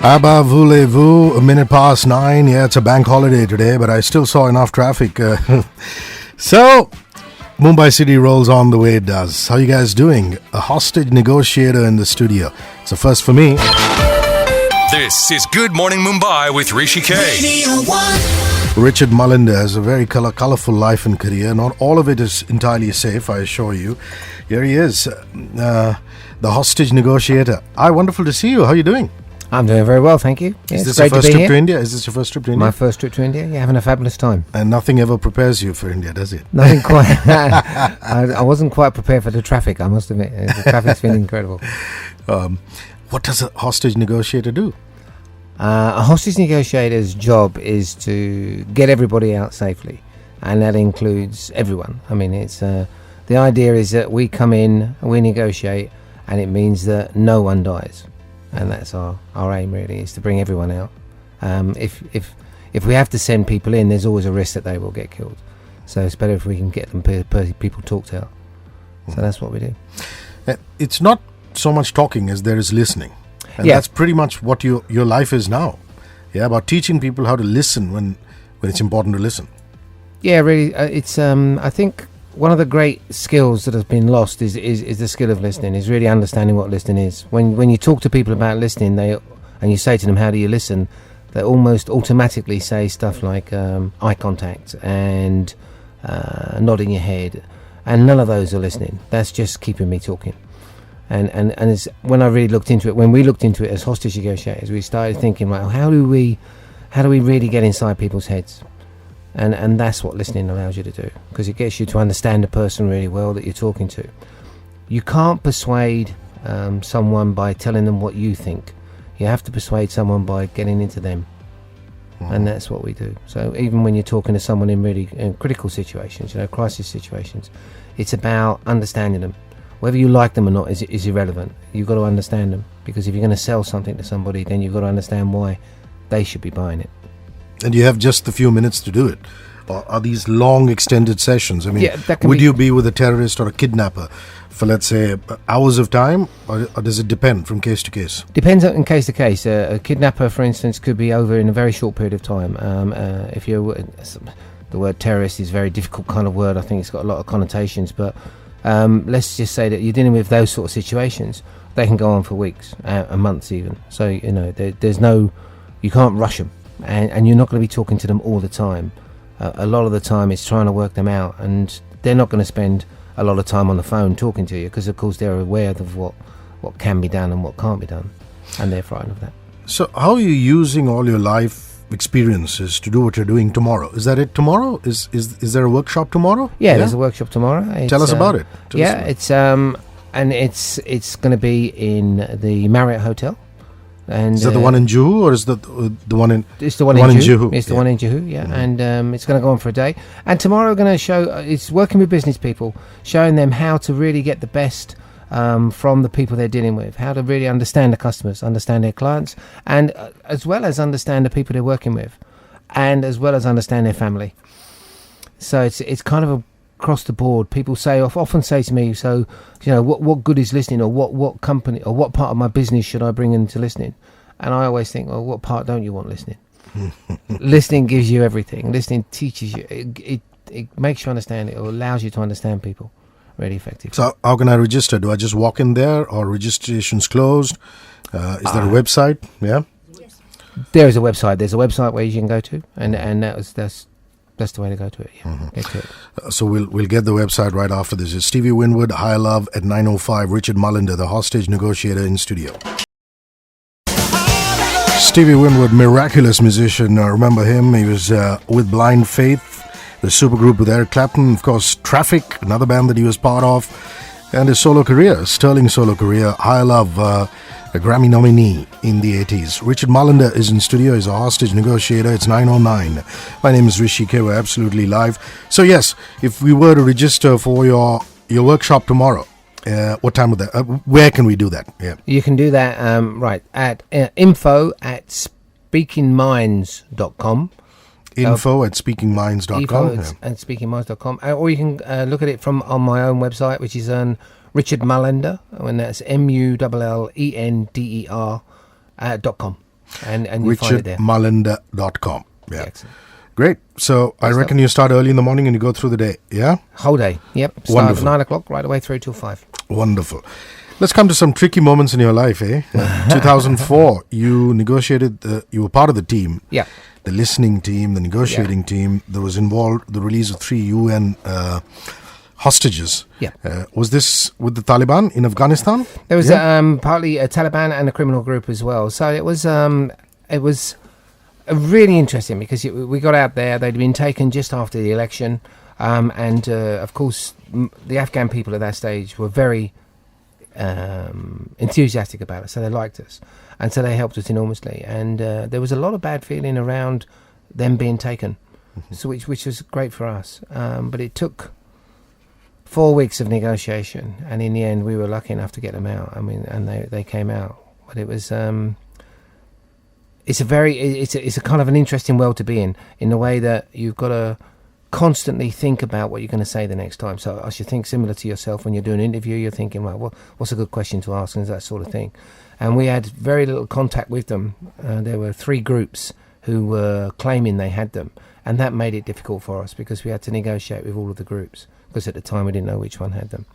Abba voulez-vous, a minute past 9. Yeah, it's a bank holiday today, but I still saw enough traffic. So, Mumbai City rolls on the way it does. How you guys doing? A hostage negotiator in the studio. It's a first for me. This is Good Morning Mumbai with Hrishi K. Richard Mullender has a very colourful life and career. Not all of it is entirely safe, I assure you. Here he is, the hostage negotiator. Hi, wonderful to see you. How are you doing? I'm doing very well, thank you. Is this your first trip to India? Is this your first trip to India? My first trip to India. Yeah, having a fabulous time. And nothing ever prepares you for India, does it? Nothing quite. I wasn't quite prepared for the traffic, I must admit. The traffic's been incredible. What does a hostage negotiator do? A hostage negotiator's job is to get everybody out safely, and that includes everyone. I mean, it's the idea is that we come in, we negotiate, and it means that no one dies. And that's our aim, really, is to bring everyone out. If we have to send people in, there's always a risk that they will get killed. So it's better if we can get them people talked out. So that's what we do. It's not so much talking as there is listening. And that's pretty much what your life is now. Yeah, about teaching people how to listen when it's important to listen. Yeah, really. It's I think one of the great skills that has been lost is the skill of listening, is really understanding what listening is. When you talk to people about listening, and you say to them, how do you listen, they almost automatically say stuff like eye contact and nodding your head, and none of those are listening. That's just keeping me talking. And it's, when I really looked into it, when we looked into it as hostage negotiators, we started thinking, right, how do we really get inside people's heads? And that's what listening allows you to do, because it gets you to understand the person really well that you're talking to. You can't persuade someone by telling them what you think. You have to persuade someone by getting into them. And that's what we do. So even when you're talking to someone in critical situations, crisis situations, it's about understanding them. Whether you like them or not is irrelevant. You've got to understand them, because if you're going to sell something to somebody, then you've got to understand why they should be buying it. And you have just a few minutes to do it. Or are these long, extended sessions? I mean, would you be with a terrorist or a kidnapper for, let's say, hours of time, or does it depend from case to case? Depends on case to case. A kidnapper, for instance, could be over in a very short period of time. If you're, the word terrorist is a very difficult kind of word. I think it's got a lot of connotations, but let's just say that you're dealing with those sort of situations. They can go on for weeks, months even. So there's no, you can't rush them. And you're not going to be talking to them all the time. A lot of the time it's trying to work them out, and they're not going to spend a lot of time on the phone talking to you, because of course they're aware of what can be done and what can't be done, and they're frightened of that. So how are you using all your life experiences to do what you're doing tomorrow? Is that it tomorrow? Is there a workshop tomorrow? Yeah, there's a workshop tomorrow. Tell us about it. It's going to be in the Marriott Hotel. And is that the one in Juhu, or is that the one in? It's the one in Juhu. It's the one in Juhu, yeah. Mm-hmm. And it's going to go on for a day. And tomorrow we're going to show. It's working with business people, showing them how to really get the best from the people they're dealing with. How to really understand the customers, understand their clients, and as well as understand the people they're working with, and as well as understand their family. So it's kind of across the board. People often say to me, so what good is listening, or what company or what part of my business should I bring into listening? And I always think, well, what part don't you want listening? Listening gives you everything. Listening teaches you. It makes you understand it, or allows you to understand people really effectively. So how can I register? Do I just walk in there, or registration's closed? Is there a website? Yeah. Yes. There is a website. There's a website where you can go to, and that's the way to go to it. Yeah. Mm-hmm. Get to it. So we'll get the website right after this. It's Stevie Winwood, High Love at 9:05. Richard Mullender, the hostage negotiator, in studio. Stevie Winwood, miraculous musician. Remember him? He was with Blind Faith, the supergroup with Eric Clapton. Of course, Traffic, another band that he was part of. And his solo career, sterling solo career. High Love, a Grammy nominee in the 80s. Richard Mullender is in studio. He's a hostage negotiator. It's 9:09. My name is Hrishi K. We're absolutely live. So yes, if we were to register for your workshop tomorrow, what time would that? Where can we do that? Yeah, you can do that at info@speakingminds.com. Info@speakingminds.com. At speakingminds.com. Or you can look at it from on my own website, which is Richard Mullender, and that's MULLENDER .com. And you find it there. RichardMullender.com. Yeah. Excellent. Great. So I reckon you start early in the morning and you go through the day, yeah? Whole day, yep. Start Wonderful. at 9 o'clock right away through till 5. Wonderful. Let's come to some tricky moments in your life, eh? 2004, you negotiated, you were part of the team. Yeah. The listening team, the negotiating team that was involved, the release of 3 UN hostages. Yeah. Was this with the Taliban in Afghanistan? There was partly a Taliban and a criminal group as well. So it was really interesting because we got out there. They'd been taken just after the election, and of course the Afghan people at that stage were very enthusiastic about it. So they liked us, and so they helped us enormously. And there was a lot of bad feeling around them being taken, so which was great for us. But it took 4 weeks of negotiation, and in the end we were lucky enough to get them out. I mean, and they came out. But it was it's a kind of an interesting world to be in the way that you've got to constantly think about what you're going to say the next time. So I should think similar to yourself when you're doing an interview. You're thinking, right, well, what's a good question to ask, and that sort of thing. And we had very little contact with them. There were 3 groups who were claiming they had them, and that made it difficult for us because we had to negotiate with all of the groups, because at the time we didn't know which one had them.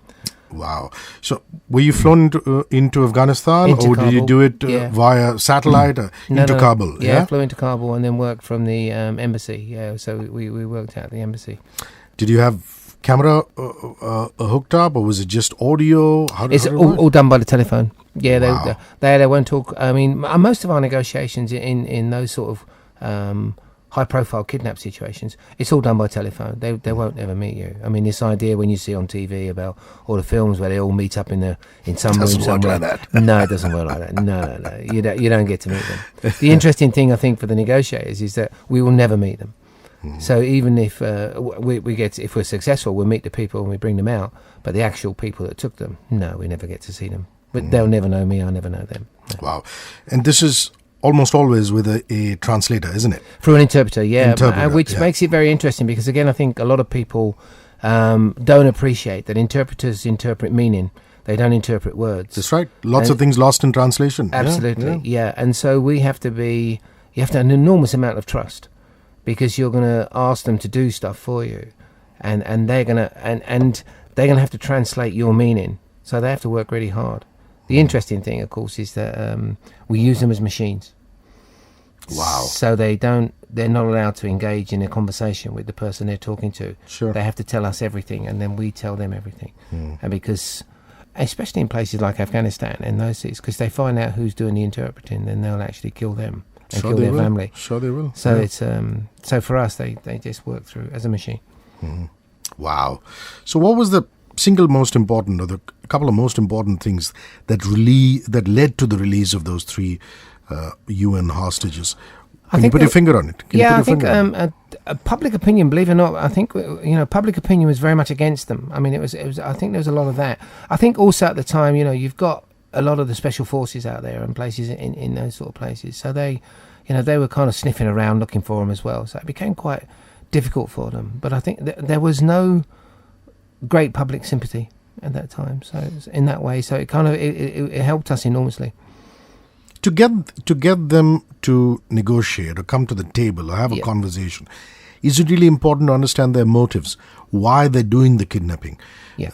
Wow. So were you flown into Afghanistan, or did you do it via satellite into Kabul? Yeah, flew into Kabul and then worked from the embassy. Yeah, so we worked out the embassy. Did you have camera hooked up, or was it just audio? It's all done by the telephone. Yeah, Wow. they won't talk. I mean, most of our negotiations in those sort of high-profile kidnap situations, it's all done by telephone. They won't ever meet you. I mean, this idea when you see on TV about all the films where they all meet up in some room somewhere. Like that. No, it doesn't work like that. No. You don't get to meet them. The interesting thing, I think, for the negotiators is that we will never meet them. So even if if we're successful, we'll meet the people and we bring them out. But the actual people that took them, no, we never get to see them. But they'll never know me. I never know them. No. Wow. And this is almost always with a translator, isn't it? Through an interpreter, yeah. Which makes it very interesting because, again, I think a lot of people don't appreciate that interpreters interpret meaning. They don't interpret words. That's right. Lots of things lost in translation. Absolutely, yeah. And so you have to have an enormous amount of trust because you're going to ask them to do stuff for you. And they're going to have to translate your meaning. So they have to work really hard. The interesting thing, of course, is that we use them as machines. Wow. So they're not allowed to engage in a conversation with the person they're talking to. Sure. They have to tell us everything, and then we tell them everything. And because, especially in places like Afghanistan and those cities, because they find out who's doing the interpreting, then they'll actually kill them and kill their family. Sure they will. So it's so for us, they just work through as a machine. Wow. So what was the single most important, or the couple of most important things that led to the release of those 3 UN hostages? Can you put your finger on it? I think public opinion, believe it or not, I think public opinion was very much against them. I mean, it was. I think there was a lot of that. I think also at the time, you've got a lot of the special forces out there and places in those sort of places. So they were kind of sniffing around looking for them as well. So it became quite difficult for them. But I think there was no great public sympathy at that time, so it was in that way. So it kind of it helped us enormously to get them to negotiate or come to the table or have a conversation. Is it really important to understand their motives, why they're doing the kidnapping?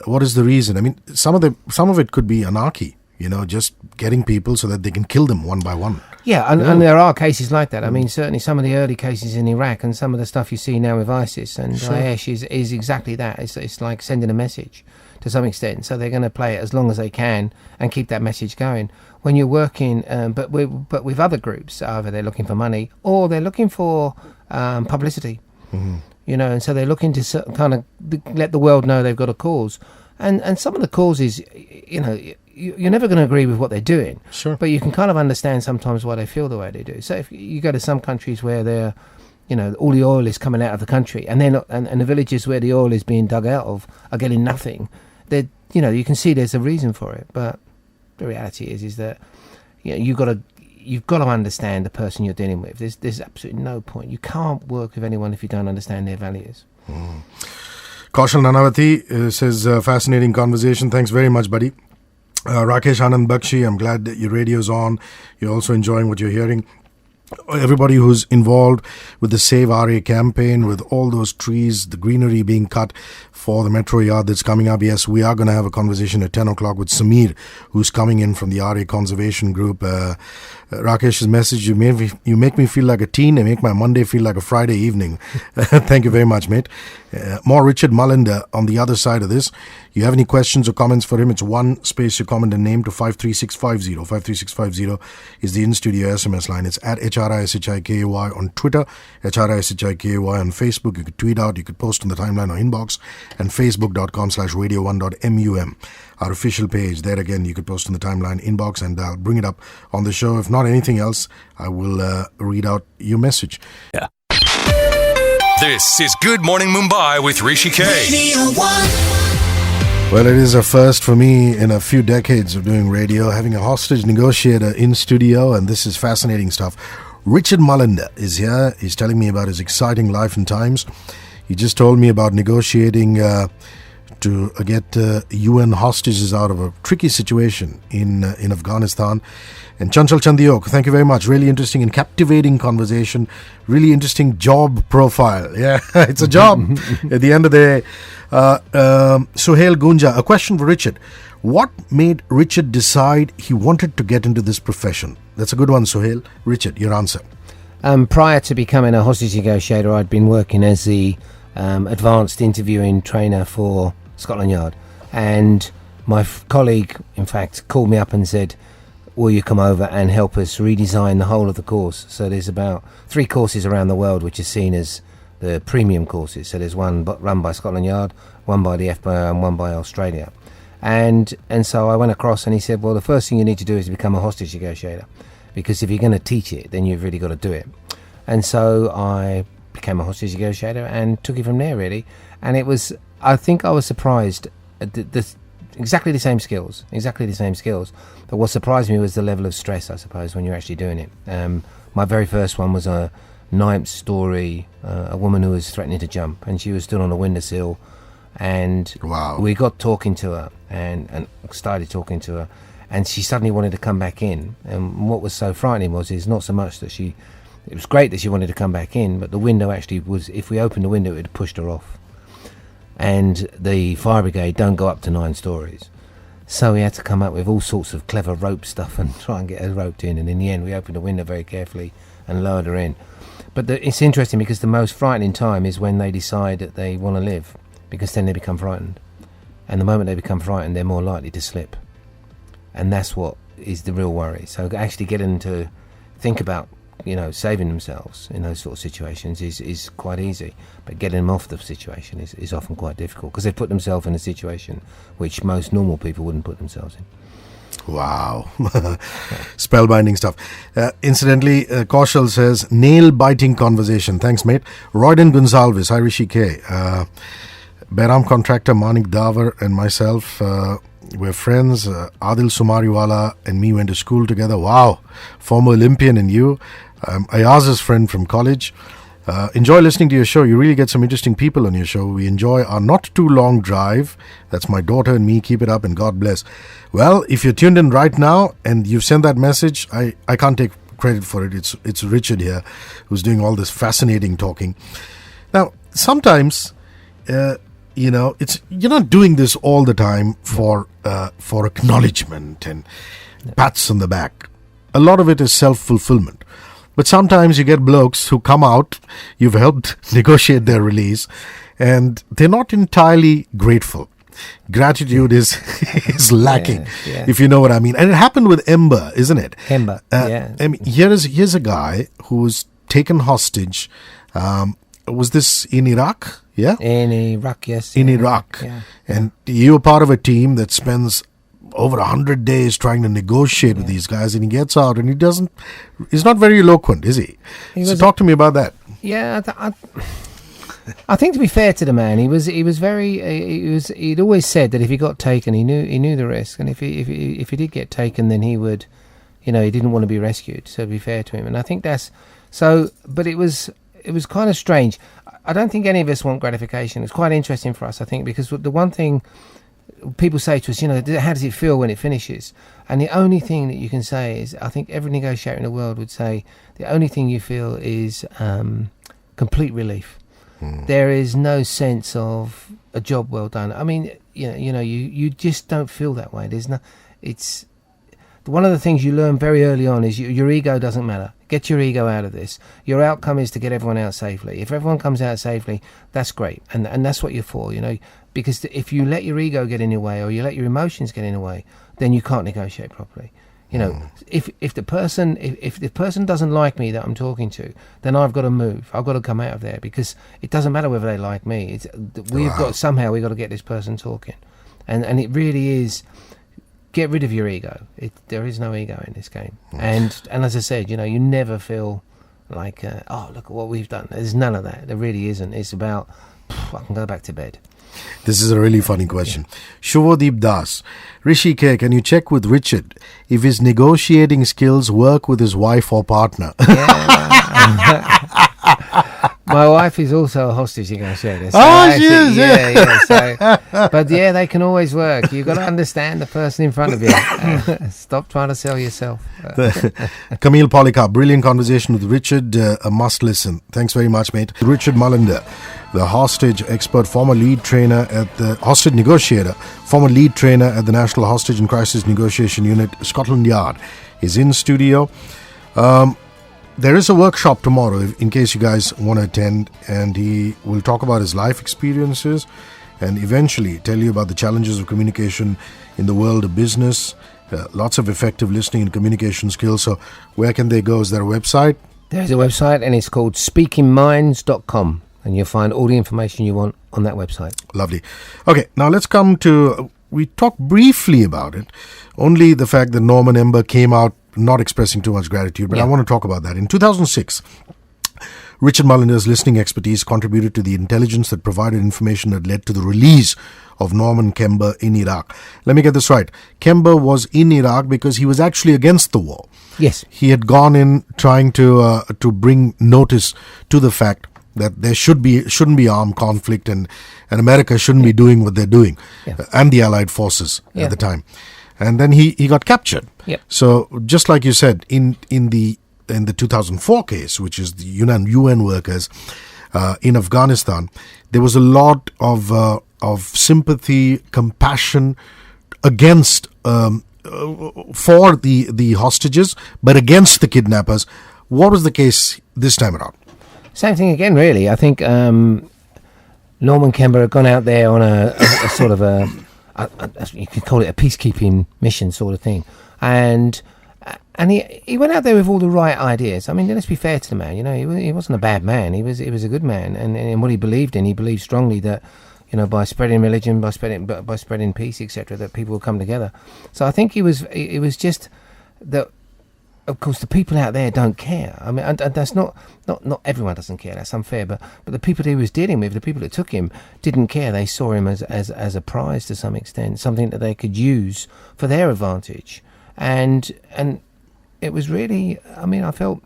What is the reason? I mean, some of it could be anarchy, just getting people so that they can kill them one by one. And there are cases like that. I mean, certainly some of the early cases in Iraq and some of the stuff you see now with ISIS and Daesh is exactly that. It's like sending a message to some extent. So they're going to play it as long as they can and keep that message going. When you're working, but with other groups, either they're looking for money or they're looking for publicity. And so they're looking to kind of let the world know they've got a cause. And some of the causes, you're never going to agree with what they're doing. Sure. But you can kind of understand sometimes why they feel the way they do. So if you go to some countries where they're, all the oil is coming out of the country, and they're not, and the villages where the oil is being dug out of are getting nothing. You can see there's a reason for it. But the reality is that you've got to understand the person you're dealing with. There's absolutely no point. You can't work with anyone if you don't understand their values. Kaushal Nanavati says, fascinating conversation. Thanks very much, buddy. Rakesh Anand Bakshi, I'm glad that your radio's on. You're also enjoying what you're hearing. everybody who's involved with the Save RA campaign, with all those trees, the greenery being cut for the metro yard that's coming up. Yes, we are going to have a conversation at 10 o'clock with Samir, who's coming in from the RA Conservation Group. Rakesh's message, you make me feel like a teen and make my Monday feel like a Friday evening. Thank you very much, mate. More Richard Mullender on the other side of this. You have any questions or comments for him? It's one space your comment and name to 53650. 53650 is the in-studio SMS line. It's at HRISHIKAY on Twitter, HRISHIKAY on Facebook. You could tweet out, you could post on the timeline or inbox, and facebook.com/radio1.mum. Our official page. There again, you could post on the timeline, inbox, and I'll bring it up on the show. If not anything else, I will read out your message. Yeah. This is Good Morning Mumbai with Hrishi K. Well, it is a first for me in a few decades of doing radio, having a hostage negotiator in studio, and this is fascinating stuff. Richard Mullender is here. He's telling me about his exciting life and times. He just told me about negotiating to get UN hostages out of a tricky situation in Afghanistan. And Chanchal Chandiok, thank you very much. Really interesting and captivating conversation. Really interesting job profile. Yeah, it's a job at the end of the day. Suhail Gunja, a question for Richard. What made Richard decide he wanted to get into this profession? That's a good one, Suhail. Richard, your answer. Prior to becoming a hostage negotiator, I'd been working as the advanced interviewing trainer for Scotland Yard. And my colleague, in fact, called me up and said, will you come over and help us redesign the whole of the course? So there's about 3 courses around the world which are seen as the premium courses. So there's one run by Scotland Yard, one by the FBI, and one by Australia. And so I went across and he said, well, the first thing you need to do is become a hostage negotiator, because if you're going to teach it, then you've really got to do it. And so I became a hostage negotiator and took it from there, really. And it was, I think I was surprised at exactly the same skills. But what surprised me was the level of stress, I suppose, when you're actually doing it. My very first one was a 9th story, a woman who was threatening to jump, and she was stood on a windowsill, and wow. We got talking to her and started talking to her, and she suddenly wanted to come back in. And what was so frightening is not so much that it was great that she wanted to come back in, but the window actually was, if we opened the window, it had pushed her off. And the fire brigade don't go up to 9 stories. So we had to come up with all sorts of clever rope stuff and try and get her roped in. And in the end, we opened the window very carefully and lowered her in. But it's interesting because the most frightening time is when they decide that they want to live, because then they become frightened. And the moment they become frightened, they're more likely to slip. And that's what is the real worry. So actually getting them to think about, saving themselves in those sort of situations is quite easy. But getting them off the situation is often quite difficult, because they put themselves in a situation which most normal people wouldn't put themselves in. Wow. Spellbinding stuff. Incidentally, Kaushal says, nail-biting conversation. Thanks, mate. Royden Gonsalves, hi Hrishi K. Behram contractor Manik Davar and myself, we're friends. Adil Sumariwala and me went to school together. Wow. Former Olympian and you. Ayaz's friend from college. Enjoy listening to your show. You really get some interesting people on your show. We enjoy our not too long drive. That's my daughter and me. Keep it up and God bless. Well, if you're tuned in right now and you've sent that message, I can't take credit for it. It's Richard here who's doing all this fascinating talking. Now, sometimes, you're not doing this all the time for acknowledgement and pats on the back. A lot of it is self-fulfillment. But sometimes you get blokes who come out, you've helped negotiate their release, and they're not entirely grateful. Gratitude is lacking, if you know what I mean. And it happened with Ember, isn't it? Ember, yeah. I mean, here's a guy who's taken hostage. Was this in Iraq? Yeah? In Iraq, yes. In Iraq. Yeah. And you're part of a team that spends over 100 days trying to negotiate with these guys, and he gets out and he's not very eloquent, is he? So talk to me about that. Yeah, I think, to be fair to the man, he'd always said that if he got taken, he knew the risk, and if he did get taken, then he would, he didn't want to be rescued. So to be fair to him, and I think that's so. But it was kind of strange. I don't think any of us want gratification. It's quite interesting for us, I think, because the one thing people say to us, how does it feel when it finishes? And the only thing that you can say is, I think every negotiator in the world would say, the only thing you feel is complete relief. There is no sense of a job well done. I mean, you just don't feel that way. It's one of the things you learn very early on is your ego doesn't matter. Get your ego out of this. Your outcome is to get everyone out safely. If everyone comes out safely, that's great, and that's what you're for. Because if you let your ego get in your way or you let your emotions get in the way, then you can't negotiate properly. If the person doesn't like me that I'm talking to, then I've got to move. I've got to come out of there, because it doesn't matter whether they like me. We've got to get this person talking, and it really is. Get rid of your ego. There is no ego in this game, and as I said, you never feel like look at what we've done. There's none of that. There really isn't. It's about I can go back to bed. This is a really funny question. Shubhadeep Das, Hrishi K, can you check with Richard if his negotiating skills work with his wife or partner? My wife is also a hostage negotiator. So she is. But they can always work. You've got to understand the person in front of you. Stop trying to sell yourself. Camille Polycarp, brilliant conversation with Richard. A must listen. Thanks very much, mate. Richard Mullender, the hostage expert, former lead trainer at the Hostage Negotiator, former lead trainer at the National Hostage and Crisis Negotiation Unit, Scotland Yard, is in studio. There is a workshop tomorrow, in case you guys want to attend, and he will talk about his life experiences and eventually tell you about the challenges of communication in the world of business. Lots of effective listening and communication skills. So where can they go? Is there a website? There's a website, and it's called speakingminds.com, and you'll find all the information you want on that website. Lovely. Okay, now let's come to, we talked briefly about it, only the fact that Norman Ember came out not expressing too much gratitude, but I want to talk about that. In 2006, Richard Mullender's listening expertise contributed to the intelligence that provided information that led to the release of Norman Kember in Iraq. Let me get this right. Kember was in Iraq because he was actually against the war. Yes. He had gone in trying to bring notice to the fact that there shouldn't be armed conflict, and America shouldn't be doing what they're doing, and the Allied forces at the time. And then he got captured. Yep. So just like you said, in the 2004 case, which is the UN workers in Afghanistan, there was a lot of sympathy, compassion against for the hostages, but against the kidnappers. What was the case this time around? Same thing again, really. I think Norman Kember had gone out there on a sort of you could call it a peacekeeping mission sort of thing, and he went out there with all the right ideas. I mean, let's be fair to the man. He wasn't a bad man. He was a good man, and what he believed strongly that by spreading religion, by spreading peace, etc., that people will come together. So I think it was just that. Of course, the people out there don't care. I mean, and that's not everyone doesn't care. That's unfair. But the people that he was dealing with, the people that took him, didn't care. They saw him as a prize to some extent, something that they could use for their advantage. And it was really. I mean, I felt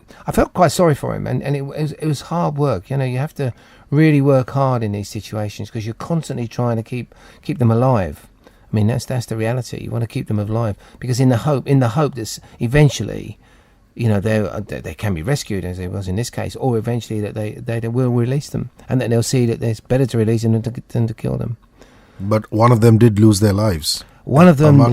quite sorry for him, and it was hard work. You have to really work hard in these situations because you're constantly trying to keep them alive. I mean, that's the reality. You want to keep them alive because in the hope that eventually, they can be rescued, as it was in this case, or eventually that they will release them, and that they'll see that it's better to release them than to kill them. But one of them did lose their lives. One of them there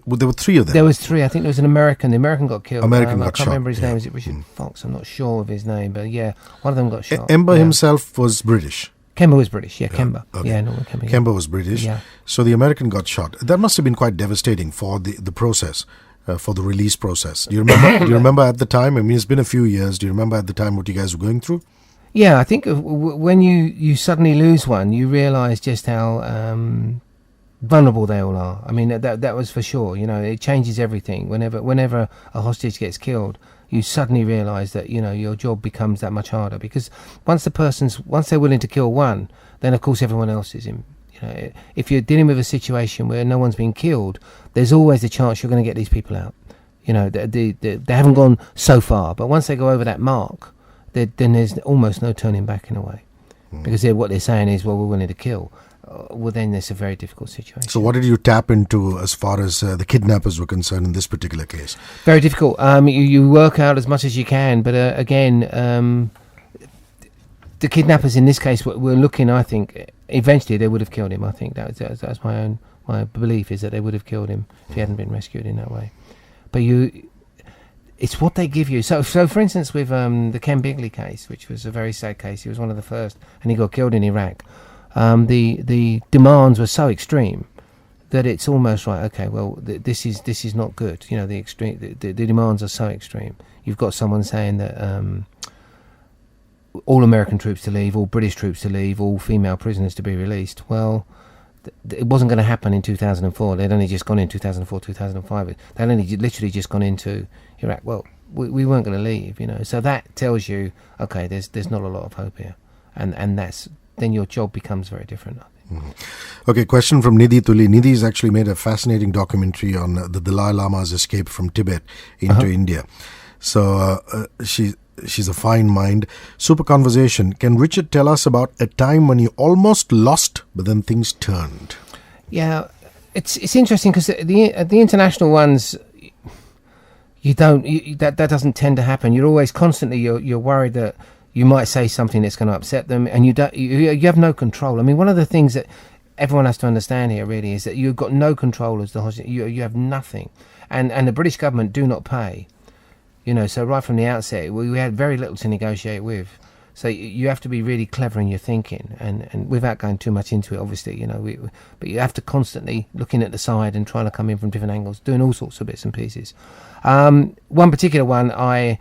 were three of them. There was three. I think there was an American. The American got killed. Got I can't shot. remember his name. Is it Richard Fox? I'm not sure of his name, but one of them got shot. Ember himself was British. Kember was British, Kember. Okay. Yeah, Norman Kember. Kember was British. Yeah. So the American got shot. That must have been quite devastating for the process, for the release process. Do you remember? Do you remember at the time? I mean, it's been a few years. Do you remember at the time what you guys were going through? Yeah, I think when you suddenly lose one, you realise just how vulnerable they all are. I mean, that was for sure. It changes everything. Whenever a hostage gets killed, you suddenly realise that your job becomes that much harder because once they're willing to kill one, then of course everyone else is in. If you're dealing with a situation where no one's been killed, there's always the chance you're going to get these people out. They haven't gone so far, but once they go over that mark, then there's almost no turning back in a way, because what they're saying is, well, we're willing to kill. well, then it's a very difficult situation. So what did you tap into as far as the kidnappers were concerned in this particular case? Very difficult. You work out as much as you can, but again, the kidnappers in this case were looking. I think eventually they would have killed him. I think that's my belief is that they would have killed him if he hadn't been rescued in that way. But it's what they give you. So for instance, with the Ken Bigley case, which was a very sad case, he was one of the first, and he got killed in Iraq. The demands were so extreme that it's almost like, okay, well, this is not good. You know, the demands are so extreme. You've got someone saying that all American troops to leave, all British troops to leave, all female prisoners to be released. Well, it wasn't going to happen in 2004. They'd only just gone in 2004, 2005. They'd only literally just gone into Iraq. Well, we weren't going to leave, you know. So that tells you, okay, there's not a lot of hope here, and then your job becomes very different. Mm-hmm. Okay, question from Nidhi Tuli. Nidhi's actually made a fascinating documentary on the Dalai Lama's escape from Tibet into India. So she's a fine mind. Super conversation. Can Richard tell us about a time when you almost lost, but then things turned? Yeah, it's interesting because the international ones, that doesn't tend to happen. You're always constantly you're worried that you might say something that's going to upset them, and you have no control. I mean, one of the things that everyone has to understand here really is that you've got no control as the hostage. You have nothing, and the British government do not pay. You know, so right from the outset, we had very little to negotiate with. So you have to be really clever in your thinking, and without going too much into it, obviously, you know. But you have to constantly looking at the side and trying to come in from different angles, doing all sorts of bits and pieces. One particular one, I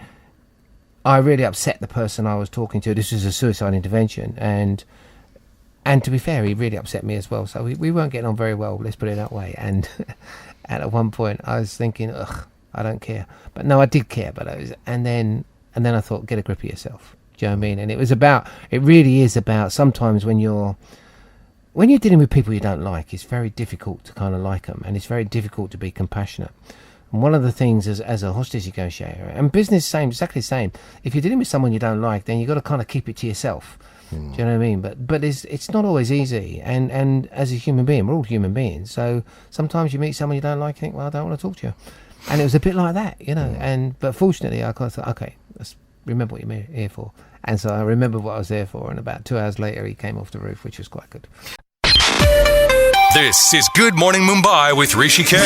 really upset the person I was talking to. This was a suicide intervention, and to be fair, he really upset me as well. So we weren't getting on very well. Let's put it that way. And at one point, I was thinking, ugh, I don't care. But no, I did care. But and then I thought, get a grip of yourself. Do you know what I mean? And it really is about sometimes when you're dealing with people you don't like, it's very difficult to kind of like them, and it's very difficult to be compassionate. And one of the things as a hostage negotiator, and business exactly the same, if you're dealing with someone you don't like, then you've got to kind of keep it to yourself. Do you know what I mean? But it's not always easy, and as a human being, we're all human beings, so sometimes you meet someone you don't like, you think, well, I don't want to talk to you. And it was a bit like that, you know. But fortunately, I kind of thought, okay, let's remember what you're here for. And so I remembered what I was there for, and about 2 hours later, he came off the roof, which was quite good. This is Good Morning Mumbai with Hrishi K.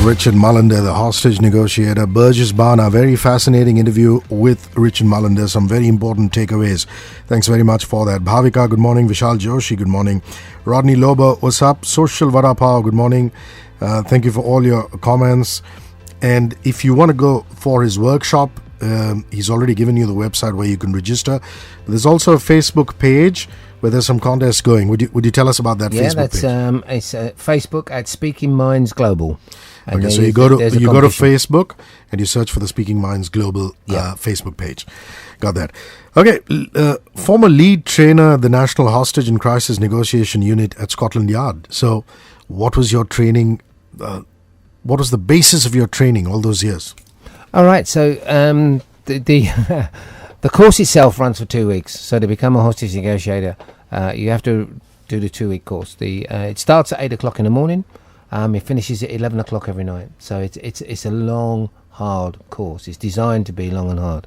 Richard Mullender, the hostage negotiator. Burgess Bana, very fascinating interview with Richard Mullender. Some very important takeaways. Thanks very much for that. Bhavika, good morning. Vishal Joshi, good morning. Rodney Lober, what's up? Social Vada Pao, good morning. Thank you for all your comments. And if you want to go for his workshop, he's already given you the website where you can register. But there's also a Facebook page where there's some contests going. Would you tell us about that Facebook page? Yeah, that's it's Facebook at Speaking Minds Global. Okay, so you go to Facebook and you search for the Speaking Minds Global Facebook page. Got that. Okay, former lead trainer, the National Hostage and Crisis Negotiation Unit at Scotland Yard. So, what was your training? What was the basis of your training all those years? All right, so the course itself runs for 2 weeks. So to become a hostage negotiator, you have to do the 2-week course. It starts at 8 o'clock in the morning. It finishes at 11 o'clock every night. So it's a long, hard course. It's designed to be long and hard.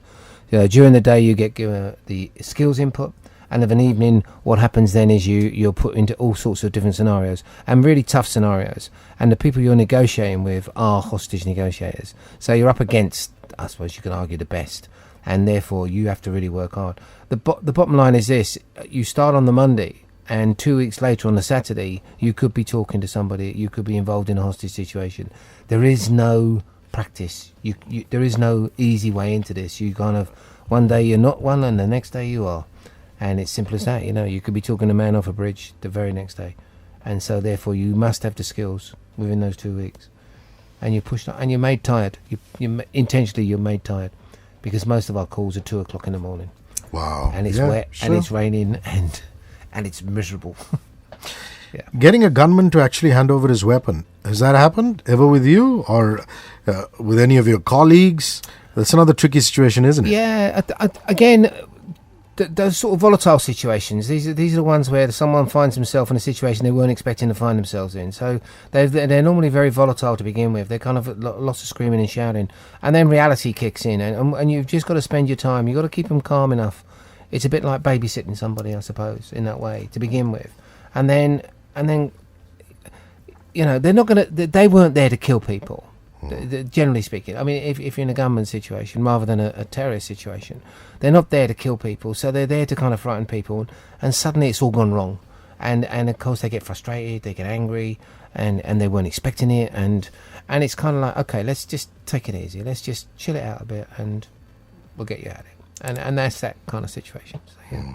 During the day, you get the skills input. And of an evening, what happens then is you're put into all sorts of different scenarios, and really tough scenarios. And the people you're negotiating with are hostage negotiators. So you're up against, I suppose you could argue, the best. And therefore, you have to really work hard. The bottom line is this. You start on the Monday, and 2 weeks later on the Saturday, you could be talking to somebody. You could be involved in a hostage situation. There is no practice. There is no easy way into this. You kind of, one day you're not one, and the next day you are. And it's simple as that, you know. You could be talking to a man off a bridge the very next day. And so, therefore, you must have the skills within those 2 weeks. And you're pushed on, and you're made tired. Intentionally, you're made tired. Because most of our calls are 2 o'clock in the morning. Wow. And it's wet, and it's raining, and it's miserable. Yeah. Getting a gunman to actually hand over his weapon, has that happened ever with you or with any of your colleagues? That's another tricky situation, isn't it? Yeah. Again, those sort of volatile situations. These are the ones where someone finds himself in a situation they weren't expecting to find themselves in. So they're normally very volatile to begin with. They're kind of lots of screaming and shouting, and then reality kicks in, and you've just got to spend your time. You've got to keep them calm enough. It's a bit like babysitting somebody, I suppose, in that way to begin with, and then they're not gonna. They weren't there to kill people. Generally speaking, I mean, if you're in a gunman situation rather than a terrorist situation, they're not there to kill people, so they're there to kind of frighten people, and suddenly it's all gone wrong, and of course they get frustrated, they get angry, and they weren't expecting it, and it's kind of like, okay, let's just take it easy, let's just chill it out a bit, and we'll get you out of it, and that's that kind of situation. So, yeah.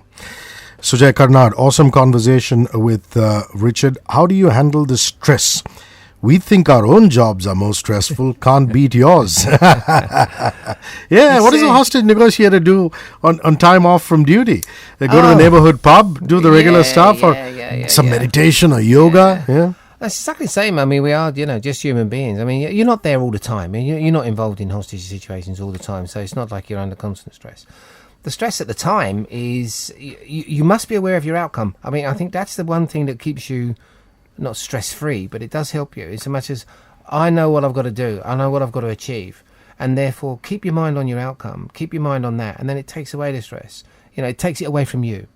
Sujay Karnad, awesome conversation with Richard. How do you handle the stress? We think our own jobs are more stressful, can't beat yours. What does a hostage negotiator do on time off from duty? They go to the neighborhood pub, do the regular stuff, or some meditation or yoga? Yeah. That's exactly the same. I mean, we are, just human beings. I mean, you're not there all the time. You're not involved in hostage situations all the time, so it's not like you're under constant stress. The stress at the time is you must be aware of your outcome. I mean, I think that's the one thing that keeps you not stress-free, but it does help you in so much as I know what I've got to do, I know what I've got to achieve, and therefore keep your mind on your outcome, keep your mind on that, and then it takes away the stress. It takes it away from you,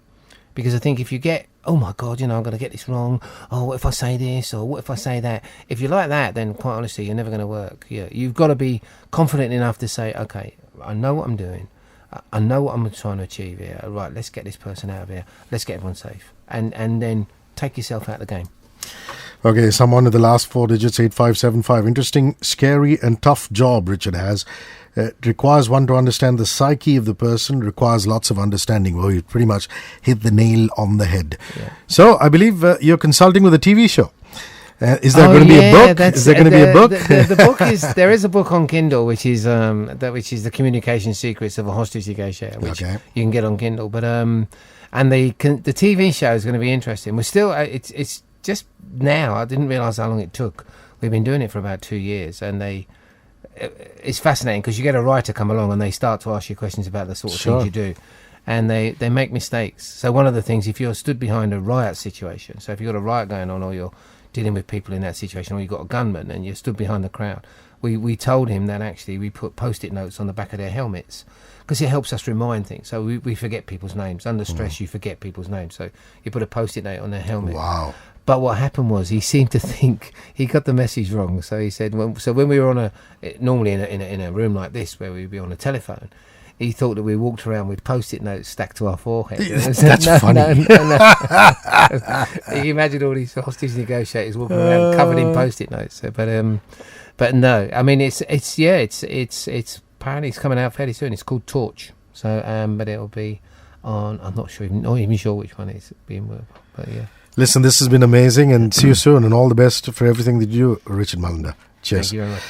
because I think if you get, oh my God, I'm going to get this wrong, oh, what if I say this, or what if I say that, if you're like that, then quite honestly you're never going to work. You've got to be confident enough to say, okay, I know what I'm doing, I know what I'm trying to achieve here, right, let's get this person out of here, let's get everyone safe, and then take yourself out of the game. Okay, someone with the last 4 digits, 8575. Interesting, scary and tough job Richard has. It requires one to understand the psyche of the person, requires lots of understanding. Well, you pretty much hit the nail on the head. Yeah. So, I believe you're consulting with a TV show. Is there going to be a book? Is there going to be a book? The book is, there is a book on Kindle, which is The Communication Secrets of a Hostage Negotiator, which you can get on Kindle. But and the TV show is going to be interesting. We're still, it's just now, I didn't realise how long it took. We've been doing it for about 2 years, and it's fascinating because you get a writer come along and they start to ask you questions about the sort of things you do, and they make mistakes. So one of the things, if you're stood behind a riot situation, so if you've got a riot going on, or you're dealing with people in that situation, or you've got a gunman and you're stood behind the crowd, we told him that actually we put post-it notes on the back of their helmets, because it helps us remind things. So we forget people's names. Under stress, you forget people's names. So you put a post-it note on their helmet. Wow. But what happened was he seemed to think he got the message wrong. So he said, when we were normally in a room like this where we'd be on a telephone, he thought that we walked around with post-it notes stacked to our forehead. That's funny. No. You can imagine all these hostage negotiators walking around covered in post-it notes. So, but no, I mean it's apparently it's coming out fairly soon. It's called Torch. So but it'll be on. I'm not even sure which one it's being worked on. But yeah. Listen, this has been amazing, and see you soon, and all the best for everything that you do, Richard Mullender. Cheers. Thank you very much.